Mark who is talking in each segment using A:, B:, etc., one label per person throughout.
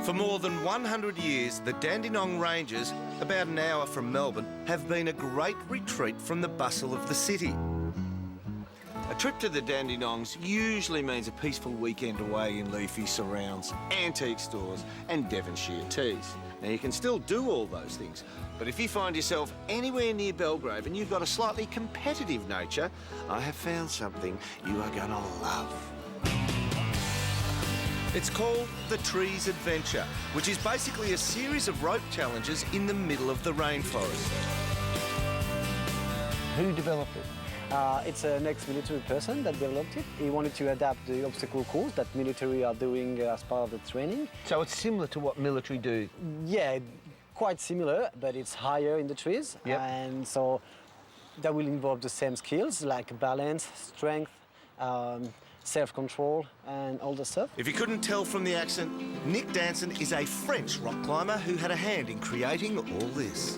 A: For more than 100 years, the Dandenong Ranges, about an hour from Melbourne, have been a great retreat from the bustle of the city.
B: A trip to the Dandenongs usually means a peaceful weekend away in leafy surrounds, antique stores and Devonshire teas. Now, you can still do all those things, but if you find yourself anywhere near Belgrave and you've got a slightly competitive nature, I have found something you are going to love.
A: It's called the Trees Adventure, which is basically a series of rope challenges in the middle of the rainforest.
C: Who developed it?
D: It's an ex-military person that developed it. He wanted to adapt the obstacle course that military are doing as part of the training.
C: So it's similar to what military do?
D: Yeah, quite similar, but it's higher in the trees.
C: Yep.
D: And so that will involve the same skills like balance, strength, self-control and all the stuff.
A: If you couldn't tell from the accent, Nick Danson is a French rock climber who had a hand in creating all this.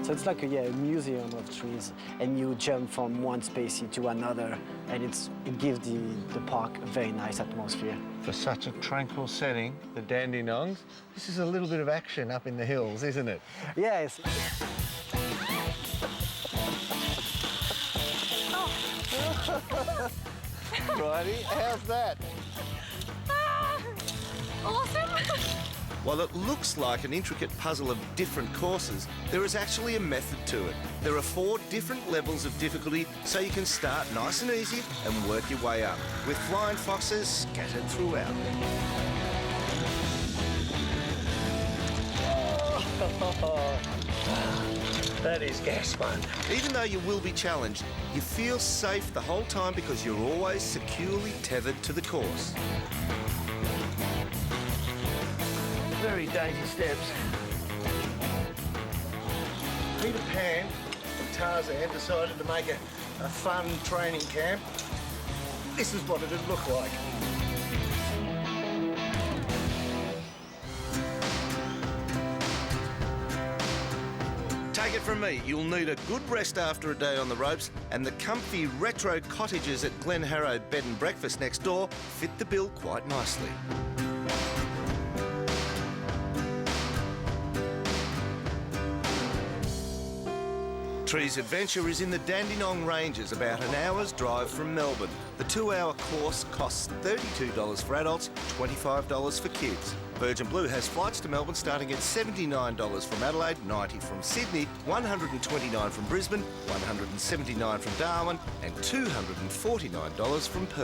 D: So it's like a museum of trees, and you jump from one species to another, and it gives the park a very nice atmosphere.
C: For such a tranquil setting, the Dandenongs, this is a little bit of action up in the hills, isn't it?
D: Yes.
C: Righty, how's that?
E: Awesome!
A: While it looks like an intricate puzzle of different courses, there is actually a method to it. There are 4 different levels of difficulty, so you can start nice and easy and work your way up, with flying foxes scattered throughout.
C: That is gas fun.
A: Even though you will be challenged, you feel safe the whole time because you're always securely tethered to the course.
C: Very dainty steps. Peter Pan and Tarzan decided to make a fun training camp. This is what it'd look like.
A: Take it from me, you'll need a good rest after a day on the ropes, and the comfy retro cottages at Glen Harrow Bed and Breakfast next door fit the bill quite nicely. Trees Adventure is in the Dandenong Ranges, about an hour's drive from Melbourne. The 2-hour course costs $32 for adults, $25 for kids. Virgin Blue has flights to Melbourne starting at $79 from Adelaide, $90 from Sydney, $129 from Brisbane, $179 from Darwin and $249 from Perth.